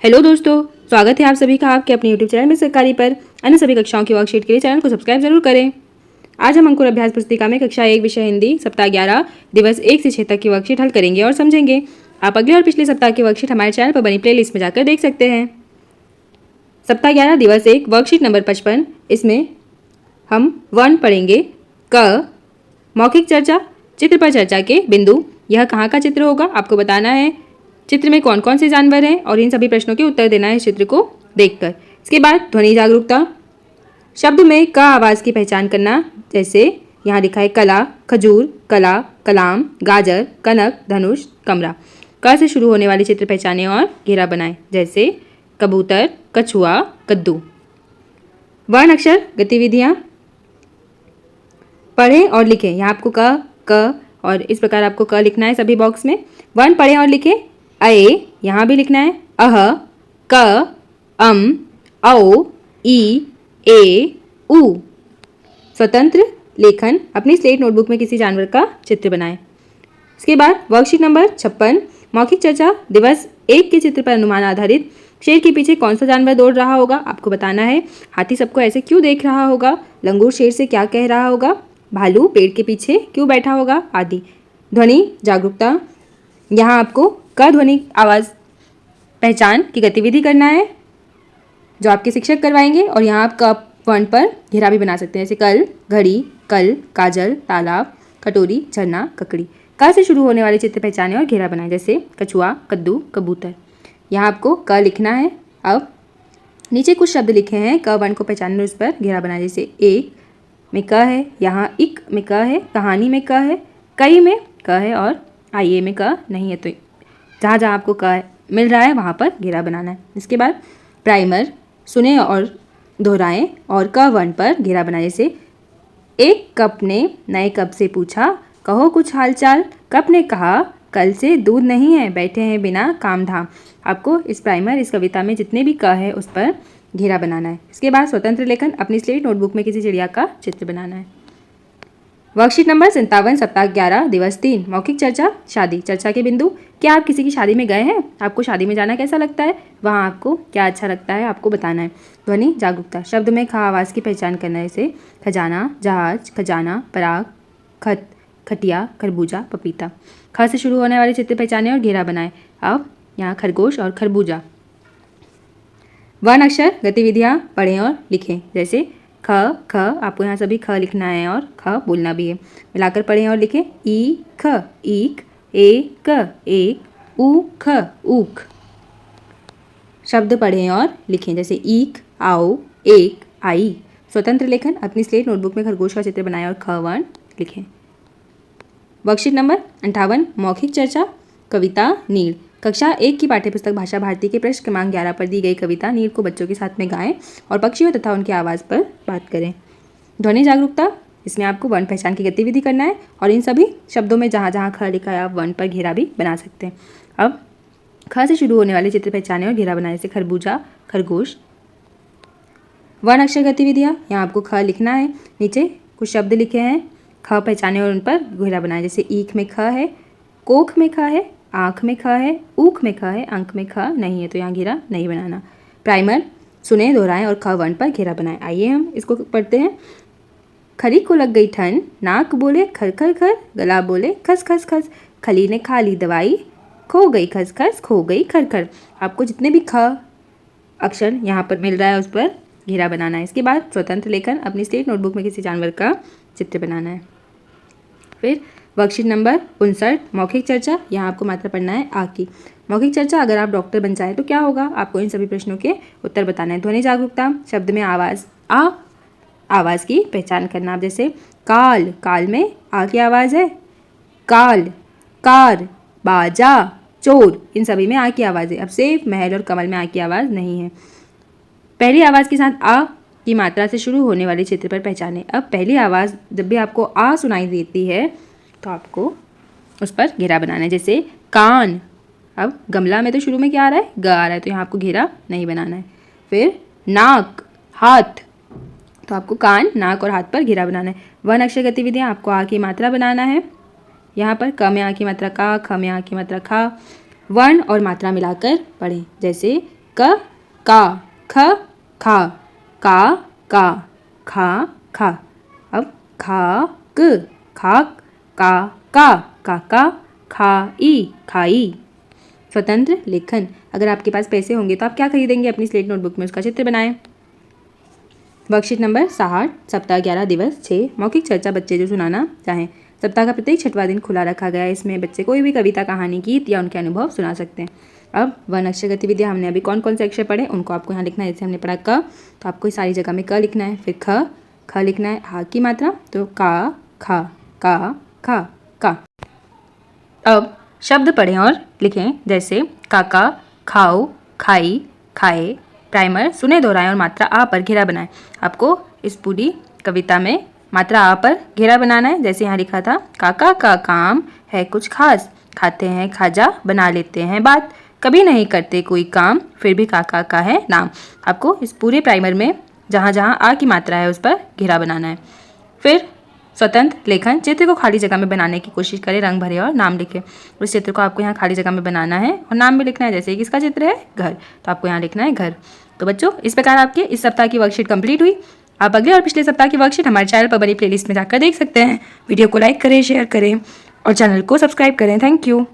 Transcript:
Hello दोस्तों, स्वागत है आप सभी का आपके अपने यूट्यूब चैनल में सरकारी पर। अन्य सभी कक्षाओं की वर्कशीट के लिए चैनल को सब्सक्राइब जरूर करें। आज हम अंकुर अभ्यास पुस्तिका में कक्षा 1 विषय हिंदी सप्ताह 11 दिवस 1 से 6 तक की वर्कशीट हल करेंगे और समझेंगे। आप अगले और पिछले सप्ताह की वर्कशीट हमारे चैनल पर बनी प्लेलिस्ट में जाकर देख सकते हैं। सप्ताह 11 दिवस 1 वर्कशीट नंबर 55। इसमें हम वर्ण पढ़ेंगे। क, मौखिक चर्चा, चित्र पर चर्चा के बिंदु। यह कहाँ का चित्र होगा आपको बताना है। चित्र में कौन कौन से जानवर हैं और इन सभी प्रश्नों के उत्तर देना है इस चित्र को देखकर। इसके बाद ध्वनि जागरूकता, शब्द में क आवाज़ की पहचान करना। जैसे यहाँ लिखा है कला, खजूर, कला, कलाम, गाजर, कनक, धनुष, कमरा। क से शुरू होने वाले चित्र पहचानें और घेरा बनाएं। जैसे कबूतर, कछुआ, कद्दू। वर्ण अक्षर गतिविधियाँ, पढ़ें और लिखें। यहाँ आपको क और इस प्रकार आपको क लिखना है सभी बॉक्स में। वर्ण पढ़ें और लिखें। अए यहाँ भी लिखना है। अह, क, अम, औ, ई, ए, उ। स्वतंत्र लेखन, अपनी स्लेट नोटबुक में किसी जानवर का चित्र बनाएं। इसके बाद वर्कशीट नंबर 56 मौखिक चर्चा दिवस 1 के चित्र पर अनुमान आधारित। शेर के पीछे कौन सा जानवर दौड़ रहा होगा आपको बताना है। हाथी सबको ऐसे क्यों देख रहा होगा, लंगूर शेर से क्या कह रहा होगा, भालू पेड़ के पीछे क्यों बैठा होगा आदि। ध्वनि जागरूकता, यहाँ आपको क ध्वनि आवाज़ पहचान की गतिविधि करना है जो आपके शिक्षक करवाएंगे। और यहाँ आप क वर्ण पर घेरा भी बना सकते हैं। जैसे कल, घड़ी, कल, काजल, तालाब, कटोरी, झरना, ककड़ी। क से शुरू होने वाले चित्र पहचाने और घेरा बनाएं। जैसे कछुआ, कद्दू, कबूतर। यहाँ आपको क लिखना है। अब नीचे कुछ शब्द लिखे हैं, क वर्ण को पहचानने और उस पर घेरा बनाएं। जैसे एक में क है, यहाँ इक में क है, कहानी में क है, कई में क है और आइए में क नहीं है। तो जहाँ जहाँ आपको क मिल रहा है वहाँ पर घेरा बनाना है। इसके बाद प्राइमर, सुने और दोहराएं और क वर्ण पर घेरा बनाएं। जैसे एक कप ने नए कप से पूछा, कहो कुछ हालचाल। कप ने कहा, कल से दूध नहीं है, बैठे हैं बिना काम धाम। आपको इस प्राइमर, इस कविता में जितने भी क है उस पर घेरा बनाना है। इसके बाद स्वतंत्र लेखन, अपनी स्लेट नोटबुक में किसी चिड़िया का चित्र बनाना है। वर्कशीट नंबर 57 सप्ताह 11 दिवस 3 मौखिक चर्चा, शादी, चर्चा के बिंदु। क्या आप किसी की शादी में गए हैं? आपको शादी में जाना कैसा लगता है? वहाँ आपको क्या अच्छा लगता है आपको बताना है। ध्वनि जागरूकता, शब्द में ख आवाज़ की पहचान करना है। जैसे खजाना, जहाज, खजाना, पराग, खत, खटिया, खरबूजा, पपीता। ख से शुरू होने वाले चित्र पहचाने और घेरा बनाएं। अब यहाँ खरगोश और खरबूजा। वर्ण अक्षर गतिविधियाँ पढ़ें और लिखें। जैसे ख, आपको यहाँ सभी ख लिखना है और ख बोलना भी है। मिलाकर पढ़ें और लिखें। ई ख, ईक, एक, एक, ऊ ख, ऊख। शब्द पढ़ें और लिखें। जैसे ईक, आओ, एक, आई। स्वतंत्र लेखन, अपनी स्लेट नोटबुक में खरगोश का चित्र बनाएं और ख वर्ण लिखें। वर्कशीट नंबर 58 मौखिक चर्चा, कविता नीड़। कक्षा 1 की पाठ्यपुस्तक भाषा भारती के पृष्ठ क्रमांक 11 पर दी गई कविता नीड़ को बच्चों के साथ में गाएं और पक्षियों तथा उनकी आवाज़ पर बात करें। ध्वनि जागरूकता, इसमें आपको वर्ण पहचान की गतिविधि करना है और इन सभी शब्दों में जहाँ जहाँ ख लिखा है आप वर्ण पर घेरा भी बना सकते हैं। अब ख से शुरू होने वाले चित्र पहचाने और घेरा बनाने। से खरबूजा, खरगोश। वर्ण अक्षर गतिविधियाँ, यहाँ आपको ख लिखना है। नीचे कुछ शब्द लिखे हैं, ख पहचाने और उन पर घेरा बनाए। जैसे ईख में ख है, कोख में ख है, आँख में ख है, ऊख में ख है, अंक में ख नहीं है तो यहाँ घेरा नहीं बनाना। प्राइमर, सुने दोहराएं और ख वर्ण पर घेरा बनाएं। आइए हम इसको पढ़ते हैं। खली को लग गई ठंड, नाक बोले खर खर खर, गला बोले खस खस खस। खली ने खा ली दवाई, खो गई खस खस, खो गई खर खर। आपको जितने भी ख अक्षर यहाँ पर मिल रहा है उस पर घेरा बनाना है। इसके बाद स्वतंत्र लेखन, अपनी स्लेट नोटबुक में किसी जानवर का चित्र बनाना है। फिर वर्कशीट नंबर 59 मौखिक चर्चा, यहाँ आपको मात्रा पढ़ना है आ की। मौखिक चर्चा, अगर आप डॉक्टर बन जाए तो क्या होगा आपको इन सभी प्रश्नों के उत्तर बताना है। ध्वनि जागरूकता, शब्द में आवाज़ आवाज़ की पहचान करना। आप जैसे काल, काल में आ की आवाज़ है। काल, कार, बाजा, चोर, इन सभी में आ की आवाज़ है। अब सेब, महल और कमल में आ की आवाज़ नहीं है। पहली आवाज़ के साथ आ की मात्रा से शुरू होने वाले चित्र पर पहचाने। अब पहली आवाज़ जब भी आपको आ सुनाई देती है तो आपको उस पर घेरा बनाना है। जैसे कान, अब गमला में तो शुरू में क्या आ रहा है? ग आ रहा है तो यहाँ आपको घेरा नहीं बनाना है। फिर नाक, हाथ, तो आपको कान, नाक और हाथ पर घेरा बनाना है। वर्ण अक्षर गतिविधियाँ, आपको आ की मात्रा बनाना है। यहाँ पर क में आ की मात्रा का, ख में आ की मात्रा खा। वर्ण और मात्रा मिलाकर पढ़ें। जैसे क का ख खा का खा खा। अब खा क खाक का काका खाई खाई। स्वतंत्र लेखन। अगर आपके पास पैसे होंगे तो आप क्या खरीदेंगे? अपनी स्लेट नोटबुक में उसका चित्र बनाएं। वर्कशीट नंबर 60 सप्ताह 11 दिवस 6 मौखिक चर्चा बच्चे जो सुनाना चाहें। सप्ताह का प्रत्येक 6वां दिन खुला रखा गया है। इसमें बच्चे कोई भी कविता, कहानी, गीत या उनके अनुभव सुना सकते हैं। अब वन अक्षर गतिविधियाँ हमने अभी कौन कौन से अक्षर पढ़े उनको आपको यहाँ लिखना है। जैसे हमने पढ़ा क, तो आपको इस सारी जगह में क लिखना है। फिर ख लिखना है। हा की मात्रा तो का खा का। अब शब्द पढ़ें और लिखें। जैसे काका, खाओ, खाई, खाए। प्राइमर सुने, दोहराएं और मात्रा आ पर घेरा बनाएं। आपको इस पूरी कविता में मात्रा आ पर घेरा बनाना है। जैसे यहाँ लिखा था, काका का काम है कुछ खास, खाते हैं खाजा, बना लेते हैं बात, कभी नहीं करते कोई काम, फिर भी काका का है नाम। आपको इस पूरे प्राइमर में जहाँ जहाँ आ की मात्रा है उस पर घेरा बनाना है। फिर स्वतंत्र लेखन। चित्र को खाली जगह में बनाने की कोशिश करें, रंग भरे और नाम लिखें। उस चित्र को आपको यहाँ खाली जगह में बनाना है और नाम भी लिखना है। जैसे किसका चित्र है? घर, तो आपको यहाँ लिखना है घर। तो बच्चों, इस प्रकार आपके इस सप्ताह की वर्कशीट कंप्लीट हुई। आप अगले और पिछले सप्ताह की वर्कशीट हमारे चैनल पर बनी प्लेलिस्ट में जाकर देख सकते हैं। वीडियो को लाइक करें, शेयर करें और चैनल को सब्सक्राइब करें। Thank you.